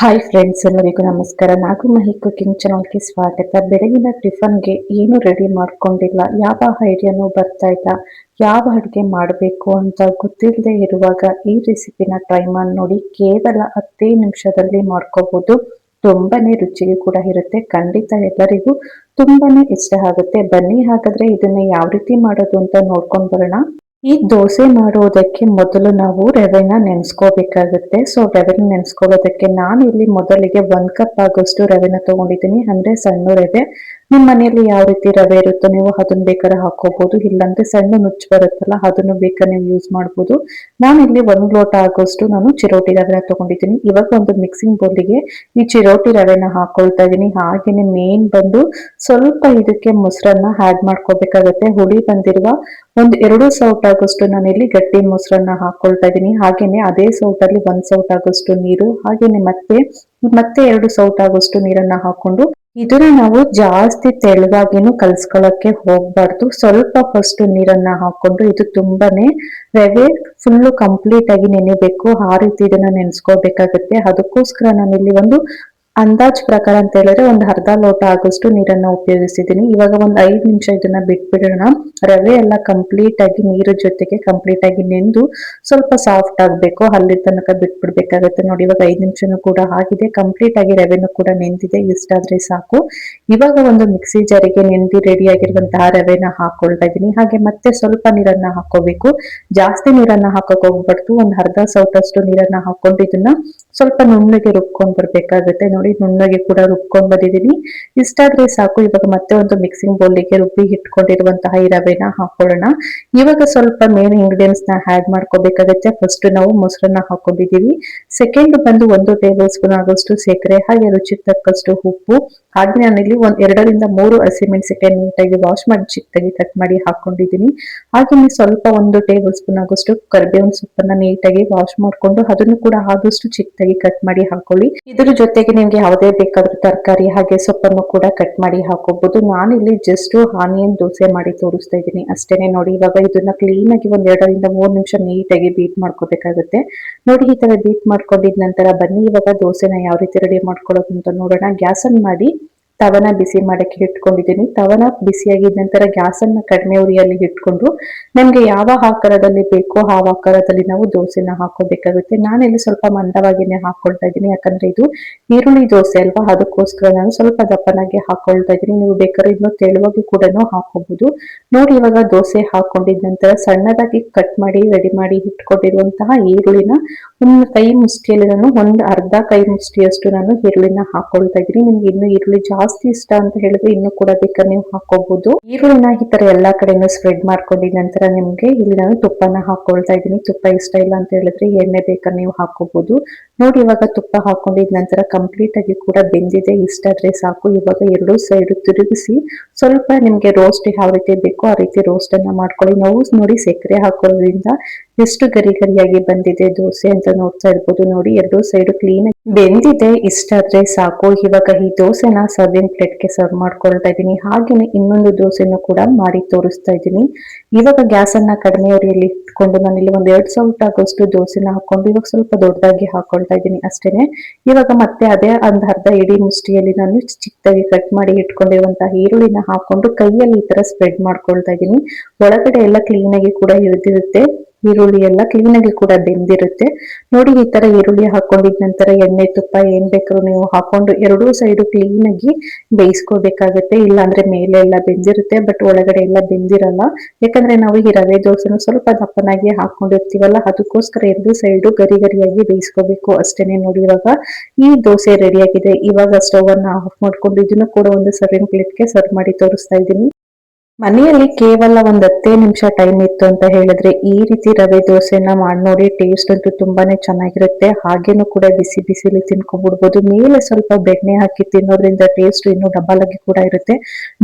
Hi friends, ಎಲ್ಲರಿಗೂ ನಮಸ್ಕಾರ. ನಾಗು ಮಹಿ cooking ಚಾನಲ್ಗೆ ಸ್ವಾಗತ. ಬೆಳಗಿನ ಟಿಫನ್ಗೆ ಏನು ರೆಡಿ ಮಾಡ್ಕೊಂಡಿಲ್ಲ, ಯಾವ ಐಡಿಯಾನು ಬರ್ತಾ ಇಲ್ಲ, ಯಾವ ಅಡುಗೆ ಮಾಡಬೇಕು ಅಂತ ಗೊತ್ತಿಲ್ಲದೆ ಇರುವಾಗ ಈ ರೆಸಿಪಿನ ಟ್ರೈ ಮಾಡಿ ನೋಡಿ. ಕೇವಲ 10 ನಿಮಿಷದಲ್ಲಿ ಮಾಡ್ಕೋಬಹುದು. ತುಂಬಾನೇ ರುಚಿಗೆ ಕೂಡ ಇರುತ್ತೆ. ಖಂಡಿತ ಎಲ್ಲರಿಗೂ ತುಂಬಾನೇ ಇಷ್ಟ ಆಗುತ್ತೆ. ಬನ್ನಿ ಹಾಗಾದ್ರೆ ಇದನ್ನ ಯಾವ ರೀತಿ ಮಾಡೋದು ಅಂತ ನೋಡ್ಕೊಂಡು ಬರೋಣ. ಈ ದೋಸೆ ಮಾಡುವುದಕ್ಕೆ ಮೊದಲು ನಾವು ರವೆನ ನೆನೆಸ್ಕೋಬೇಕಾಗುತ್ತೆ. ಸೊ ರವೆನ ನೆನೆಸ್ಕೊಳ್ಳೋದಕ್ಕೆ ನಾನು ಇಲ್ಲಿ ಮೊದಲಿಗೆ 1 ಕಪ್ ಆಗೋಷ್ಟು ರವೆನ ತಗೊಂಡಿದ್ದೀನಿ. ಅಂದ್ರೆ ಸಣ್ಣ ರವೆ. ನಿಮ್ಮ ಮನೆಯಲ್ಲಿ ಯಾವ ರೀತಿ ರವೆ ಇರುತ್ತೋ ನೀವು ಅದನ್ನ ಬೇಕಾದ್ರೆ ಹಾಕೋಬಹುದು. ಇಲ್ಲಾಂದ್ರೆ ಸಣ್ಣ ನುಚ್ಚು ಬರುತ್ತಲ್ಲ, ಅದನ್ನು ಬೇಕಾದ್ರೆ ನೀವು ಯೂಸ್ ಮಾಡ್ಬೋದು. ನಾನು ಇಲ್ಲಿ 1 ಲೋಟ ಆಗೋಷ್ಟು ನಾನು ಚಿರೋಟಿ ರವೆನ ತಗೊಂಡಿದ್ದೀನಿ. ಇವಾಗ ಒಂದು ಮಿಕ್ಸಿಂಗ್ ಬೌಲಿಗೆ ಈ ಚಿರೋಟಿ ರವೆನ ಹಾಕೊಳ್ತಾ ಇದ್ದೀನಿ. ಹಾಗೇನೆ ಮೇನ್ ಬಂದು ಸ್ವಲ್ಪ ಇದಕ್ಕೆ ಮೊಸರನ್ನ ಆಡ್ ಮಾಡ್ಕೋಬೇಕಾಗತ್ತೆ. ಹುಳಿ ಬಂದಿರುವ ಒಂದು 2 ಸೌಟ್ ಆಗೋಷ್ಟು ನಾನು ಇಲ್ಲಿ ಗಟ್ಟಿ ಮೊಸರನ್ನ ಹಾಕೊಳ್ತಾ ಇದ್ದೀನಿ. ಹಾಗೇನೆ ಅದೇ ಸೌಟಲ್ಲಿ 1 ಸೌಟ್ ಆಗೋಷ್ಟು ನೀರು, ಹಾಗೇನೆ ಮತ್ತೆ 2 ಸೌಟ್ ಆಗೋಷ್ಟು ನೀರನ್ನ ಹಾಕೊಂಡು ಇದನ್ನ ನಾವು ಜಾಸ್ತಿ ತೆಳುವಾಗೇನು ಕಲ್ಸ್ಕೊಳಕ್ಕೆ ಹೋಗ್ಬಾರ್ದು. ಸ್ವಲ್ಪ ಫಸ್ಟ್ ನೀರನ್ನ ಹಾಕೊಂಡು ಇದು ತುಂಬಾನೇ ರವೆ ಫುಲ್ಲು ಕಂಪ್ಲೀಟ್ ಆಗಿ ನೆನೆಬೇಕು. ಆ ರೀತಿ ಇದನ್ನ ನೆನೆಸ್ಕೋಬೇಕಾಗತ್ತೆ. ಅದಕ್ಕೋಸ್ಕರ ನಾನಿಲ್ಲಿ ಒಂದು ಅಂದಾಜ್ ಪ್ರಕಾರ ಅಂತ ಹೇಳಿದ್ರೆ ಒಂದು ಅರ್ಧ ಲೋಟ ಆಗೋಷ್ಟು ನೀರನ್ನ ಉಪಯೋಗಿಸಿದ್ದೀನಿ. ಇವಾಗ ಒಂದು 5 ನಿಮಿಷ ಇದನ್ನ ಬಿಟ್ಬಿಡೋಣ. ರವೆ ಎಲ್ಲ ಕಂಪ್ಲೀಟ್ ಆಗಿ ನೀರು ಜೊತೆಗೆ ಕಂಪ್ಲೀಟ್ ಆಗಿ ನೆಂದು ಸ್ವಲ್ಪ ಸಾಫ್ಟ್ ಆಗ್ಬೇಕು. ಅಲ್ಲಿ ತನಕ ಬಿಟ್ಬಿಡ್ಬೇಕಾಗತ್ತೆ. ನೋಡಿ, ಇವಾಗ 5 ನಿಮಿಷನೂ ಕೂಡ ಆಗಿದೆ. ಕಂಪ್ಲೀಟ್ ಆಗಿ ರವೆನೂ ಕೂಡ ನೆಂದಿದೆ. ಇಷ್ಟಾದ್ರೆ ಸಾಕು. ಇವಾಗ ಒಂದು ಮಿಕ್ಸಿ ಜಾರಿಗೆ ನೆಂದಿ ರೆಡಿ ಆಗಿರುವಂತಹ ರವೆನ ಹಾಕೊಳ್ತಾ ಇದ್ದೀನಿ. ಹಾಗೆ ಮತ್ತೆ ಸ್ವಲ್ಪ ನೀರನ್ನ ಹಾಕೋಬೇಕು. ಜಾಸ್ತಿ ನೀರನ್ನ ಹಾಕಕ್ ಹೋಗ್ಬಾರ್ದು. ಒಂದು ಅರ್ಧ ಸೌಟಷ್ಟು ನೀರನ್ನ ಹಾಕೊಂಡು ಇದನ್ನ ಸ್ವಲ್ಪ ನುಣ್ಣಗೆ ರುಬ್ಕೊಂಡ್ ಬರ್ಬೇಕಾಗುತ್ತೆ. ನೋಡಿ, ನುಣ್ಣಗೆ ಕೂಡ ರುಬ್ಕೊಂಡ್ ಬಂದಿದ್ದೀನಿ. ಇಷ್ಟಾದ್ರೆ ಸಾಕು. ಇವಾಗ ಮತ್ತೆ ಒಂದು ಮಿಕ್ಸಿಂಗ್ ಬೌಲಿಗೆ ರುಬ್ಬಿ ಇಟ್ಕೊಂಡಿರುವಂತಹ ಈ ರವೆನ ಹಾಕೊಳ್ಳೋಣ. ಇವಾಗ ಸ್ವಲ್ಪ ಮೇನ್ ಇಂಗ್ರೀಡಿಯೆಂಟ್ಸ್ ನ ಆಡ್ ಮಾಡ್ಕೋಬೇಕಾಗುತ್ತೆ. ಫಸ್ಟ್ ನಾವು ಮೊಸರನ್ನ ಹಾಕೊಂಡಿದೀವಿ. ಸೆಕೆಂಡ್ ಬಂದು 1 ಟೇಬಲ್ ಸ್ಪೂನ್ ಆಗೋಷ್ಟು ಸಕ್ಕರೆ, ಹಾಗೆ ರುಚಿಗೆ ತಕ್ಕಷ್ಟು ಉಪ್ಪು, ಹಾಗೆ ನಾನಿಲ್ಲಿ 2 ರಿಂದ 3 ಹಸಿಮೆಣಸಿನಕಾಯಿ ನೀಟಾಗಿ ವಾಶ್ ಮಾಡಿ ಚಿಕ್ಕದಾಗಿ ಕಟ್ ಮಾಡಿ ಹಾಕೊಂಡಿದ್ದೀನಿ. ಹಾಗೆ ಸ್ವಲ್ಪ 1 ಟೇಬಲ್ ಸ್ಪೂನ್ ಆಗೋಷ್ಟು ಕರಿಬೇವಿನ ಸೊಪ್ಪನ್ನ ನೀಟಾಗಿ ವಾಶ್ ಮಾಡ್ಕೊಂಡು ಅದನ್ನು ಕೂಡ ಆದಷ್ಟು ಚಿಕ್ಕದಾಗಿ ಕಟ್ ಮಾಡಿ ಹಾಕೊಳ್ಳಿ. ಇದರ ಜೊತೆಗೆ ನಿಮ್ಗೆ ಯಾವುದೇ ಬೇಕಾದ್ರೂ ತರಕಾರಿ ಹಾಗೆ ಸೊಪ್ಪನ್ನು ಕೂಡ ಕಟ್ ಮಾಡಿ ಹಾಕೋಬಹುದು. ನಾನಿಲ್ಲಿ ಜಸ್ಟ್ ಆನಿಯನ್ ದೋಸೆ ಮಾಡಿ ತೋರಿಸ್ತಾ ಇದ್ದೀನಿ ಅಷ್ಟೇನೆ. ನೋಡಿ, ಇವಾಗ ಇದನ್ನ ಕ್ಲೀನ್ ಆಗಿ 1 2 ರಿಂದ 3 ನಿಮಿಷ ನೀಟಾಗಿ ಬೀಟ್ ಮಾಡ್ಕೋಬೇಕಾಗುತ್ತೆ. ನೋಡಿ, ಈ ತರ ಬೀಟ್ ಮಾಡ್ಕೊಂಡಿದ ನಂತರ ಬನ್ನಿ ಇವಾಗ ದೋಸೆನ ಯಾವ ರೀತಿ ರೆಡಿ ಮಾಡ್ಕೊಳ್ಳೋದು ಅಂತ ನೋಡೋಣ. ಗ್ಯಾಸ್ ಅನ್ನು ಮಾಡಿ ತವನ ಬಿಸಿ ಮಾಡಕ್ಕೆ ಇಟ್ಕೊಂಡಿದ್ದೀನಿ. ತವನ ಬಿಸಿಯಾಗಿದ ನಂತರ ಗ್ಯಾಸ್ ಅನ್ನ ಕಡಿಮೆ ಉರಿಯಲ್ಲಿ ಇಟ್ಕೊಂಡು ನಮ್ಗೆ ಯಾವ ಆಕಾರದಲ್ಲಿ ಬೇಕೋ ಆ ಆಕಾರದಲ್ಲಿ ನಾವು ದೋಸೆನ ಹಾಕೋಬೇಕಾಗುತ್ತೆ. ನಾನಿಲ್ಲಿ ಸ್ವಲ್ಪ ಮಂದವಾಗಿನೇ ಹಾಕೊಳ್ತಾ ಇದ್ದೀನಿ. ಯಾಕಂದ್ರೆ ಇದು ಈರುಳ್ಳಿ ದೋಸೆ ಅಲ್ವಾ, ಅದಕ್ಕೋಸ್ಕರ ನಾನು ಸ್ವಲ್ಪ ದಪ್ಪನಾಗಿ ಹಾಕೊಳ್ತಾ ಇದ್ದೀನಿ. ನೀವು ಬೇಕಾದ್ರೆ ಇನ್ನು ತೆಳುವಾಗಿ ಕೂಡ ಹಾಕೋಬಹುದು. ನೋಡಿ, ಇವಾಗ ದೋಸೆ ಹಾಕೊಂಡಿದ ನಂತರ ಸಣ್ಣದಾಗಿ ಕಟ್ ಮಾಡಿ ರೆಡಿ ಮಾಡಿ ಇಟ್ಕೊಂಡಿರುವಂತಹ ಈರುಳ್ಳಿನ ಒಂದು ಕೈ ಮುಷ್ಟಿಯಲ್ಲಿ ನಾನು ಒಂದು ಅರ್ಧ ಕೈ ಮುಷ್ಟಿಯಷ್ಟು ನಾನು ಈರುಳ್ಳಿನ ಹಾಕೊಳ್ತಾ ಇದ್ದೀನಿ. ನಿಮ್ಗೆ ಇನ್ನು ಈರುಳ್ಳಿ ಜಾಸ್ತಿ ಇಷ್ಟ ಅಂತ ಹೇಳಿದ್ರೆ ಇನ್ನು ಕೂಡ ಬೇಕಾದ್ರೆ ನೀವು ಹಾಕೋಬಹುದು. ಈರುಳ್ಳಿನ ಈ ತರ ಎಲ್ಲಾ ಕಡೆನೂ ಸ್ಪ್ರೆಡ್ ಮಾಡ್ಕೊಂಡಿದ ನಂತರ ನಿಮ್ಗೆ ಇಲ್ಲಿ ನಾನು ತುಪ್ಪನ ಹಾಕೊಳ್ತಾ ಇದ್ದೀನಿ. ತುಪ್ಪ ಇಷ್ಟ ಇಲ್ಲ ಅಂತ ಹೇಳಿದ್ರೆ ಎಣ್ಣೆ ಬೇಕಾದ್ರೆ ನೀವು ಹಾಕೋಬಹುದು. ನೋಡಿ, ಇವಾಗ ತುಪ್ಪ ಹಾಕೊಂಡಿದ ನಂತರ ಕಂಪ್ಲೀಟ್ ಆಗಿ ಕೂಡ ಬೆಂದಿದೆ. ಇಷ್ಟಾದ್ರೆ ಸಾಕು. ಇವಾಗ 2 ಸೈಡ್ ತಿರುಗಿಸಿ ಸ್ವಲ್ಪ ನಿಮ್ಗೆ ರೋಸ್ಟ್ ಯಾವ ರೀತಿ ಬೇಕೋ ಆ ರೀತಿ ರೋಸ್ಟ್ ಅನ್ನ ಮಾಡ್ಕೊಳ್ಳಿ. ನಾವು ನೋಡಿ, ಸಕ್ಕರೆ ಹಾಕೋದ್ರಿಂದ ಎಷ್ಟು ಗರಿ ಗರಿಯಾಗಿ ಬಂದಿದೆ ದೋಸೆ ಅಂತ ನೋಡ್ತಾ ಇರ್ಬೋದು. ನೋಡಿ, 2 ಸೈಡ್ ಕ್ಲೀನ್ ಬೆಂದಿದೆ. ಇಷ್ಟಾದ್ರೆ ಸಾಕು. ಇವಾಗ ಈ ದೋಸೆನ ಸರ್ವಿಂಗ್ ಪ್ಲೇಟ್ಗೆ ಸರ್ವ್ ಮಾಡ್ಕೊಳ್ತಾ ಇದ್ದೀನಿ. ಹಾಗೇನೆ ಇನ್ನೊಂದು ದೋಸೆನೂ ಕೂಡ ಮಾಡಿ ತೋರಿಸ್ತಾ ಇದ್ದೀನಿ. ಇವಾಗ ಗ್ಯಾಸ್ ಅನ್ನ ಕಡಿಮೆ ಉರಿಯಲ್ಲಿ ಇಟ್ಕೊಂಡು ನಾನಿಲ್ಲಿ ಒಂದು 2 ಸೌಟ್ ಆಗೋಷ್ಟು ದೋಸೆನ ಹಾಕೊಂಡು ಇವಾಗ ಸ್ವಲ್ಪ ದೊಡ್ಡದಾಗಿ ಹಾಕೊಳ್ತಾ ಇದ್ದೀನಿ ಅಷ್ಟೇನೆ. ಇವಾಗ ಮತ್ತೆ ಅದೇ ಒಂದು ಅರ್ಧ ಇಡೀ ಮುಷ್ಟಿಯಲ್ಲಿ ನಾನು ಚಿಕ್ಕದಾಗಿ ಕಟ್ ಮಾಡಿ ಇಟ್ಕೊಂಡಿರುವಂತಹ ಈರುಳ್ಳಿನ ಹಾಕೊಂಡು ಕೈಯಲ್ಲಿ ಈ ತರ ಸ್ಪ್ರೆಡ್ ಮಾಡ್ಕೊಳ್ತಾ ಇದ್ದೀನಿ. ಒಳಗಡೆ ಎಲ್ಲ ಕ್ಲೀನ್ ಆಗಿ ಕೂಡ ಇಳಿದಿರುತ್ತೆ. ಈರುಳ್ಳಿ ಎಲ್ಲ ಕ್ಲೀನ್ ಆಗಿ ಕೂಡ ಬೆಂದಿರುತ್ತೆ. ನೋಡಿ, ಈ ತರ ಈರುಳ್ಳಿ ಹಾಕೊಂಡಿದ ನಂತರ ಎಣ್ಣೆ ತುಪ್ಪ ಏನ್ ಬೇಕಾದ್ರೂ ನೀವು ಹಾಕೊಂಡು 2 ಸೈಡ್ ಕ್ಲೀನ್ ಆಗಿ ಬೇಯಿಸ್ಕೋಬೇಕಾಗತ್ತೆ. ಇಲ್ಲಾಂದ್ರೆ ಮೇಲೆ ಎಲ್ಲ ಬೆಂದಿರುತ್ತೆ, ಬಟ್ ಒಳಗಡೆ ಎಲ್ಲ ಬೆಂದಿರಲ್ಲ. ಯಾಕಂದ್ರೆ ನಾವು ಈ ರವೆ ದೋಸೆನ ಸ್ವಲ್ಪ ದಪ್ಪನಾಗಿ ಹಾಕೊಂಡಿರ್ತೀವಲ್ಲ, ಅದಕ್ಕೋಸ್ಕರ 2 ಸೈಡ್ ಗರಿ ಗರಿಯಾಗಿ ಬೇಯಿಸ್ಕೋಬೇಕು ಅಷ್ಟೇನೆ. ನೋಡಿ, ಇವಾಗ ಈ ದೋಸೆ ರೆಡಿ ಆಗಿದೆ. ಇವಾಗ ಸ್ಟವ್ ಅನ್ನ ಆಫ್ ಮಾಡ್ಕೊಂಡು ಇದನ್ನು ಕೂಡ ಒಂದು ಸರ್ವಿಂಗ್ ಪ್ಲೇಟ್ಗೆ ಸರ್ವ್ ಮಾಡಿ ತೋರಿಸ್ತಾ ಇದ್ದೀನಿ. ಮನೆಯಲ್ಲಿ ಕೇವಲ ಒಂದು 10 ನಿಮಿಷ ಟೈಮ್ ಇತ್ತು ಅಂತ ಹೇಳಿದ್ರೆ ಈ ರೀತಿ ರವೆ ದೋಸೆನ ಮಾಡಿ ನೋಡಿ. ಟೇಸ್ಟ್ ಅಂತೂ ತುಂಬಾನೇ ಚೆನ್ನಾಗಿರುತ್ತೆ. ಹಾಗೇನು ಕೂಡ ಬಿಸಿ ಬಿಸಿಲಿ ತಿನ್ಕೊಂಡ್ಬಿಡ್ಬೋದು. ಮೇಲೆ ಸ್ವಲ್ಪ ಬೆಣ್ಣೆ ಹಾಕಿ ತಿನ್ನೋದ್ರಿಂದ ಟೇಸ್ಟ್ ಇನ್ನೂ ಡಬಲ್ ಆಗಿ ಕೂಡ ಇರುತ್ತೆ.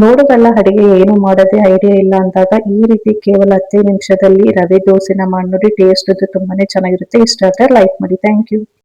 ನೋಡೋದಲ್ಲ, ಅಡಿಗೆ ಏನು ಮಾಡೋದೇ ಐಡಿಯಾ ಇಲ್ಲ ಅಂದಾಗ ಈ ರೀತಿ ಕೇವಲ 10 ನಿಮಿಷದಲ್ಲಿ ರವೆ ದೋಸೆನ ಮಾಡಿ ನೋಡಿ. ಟೇಸ್ಟ್ ಅಂತೂ ತುಂಬಾನೇ ಚೆನ್ನಾಗಿರುತ್ತೆ. ಇಷ್ಟ ಆದ್ರೆ ಲೈಕ್ ಮಾಡಿ. Thank you.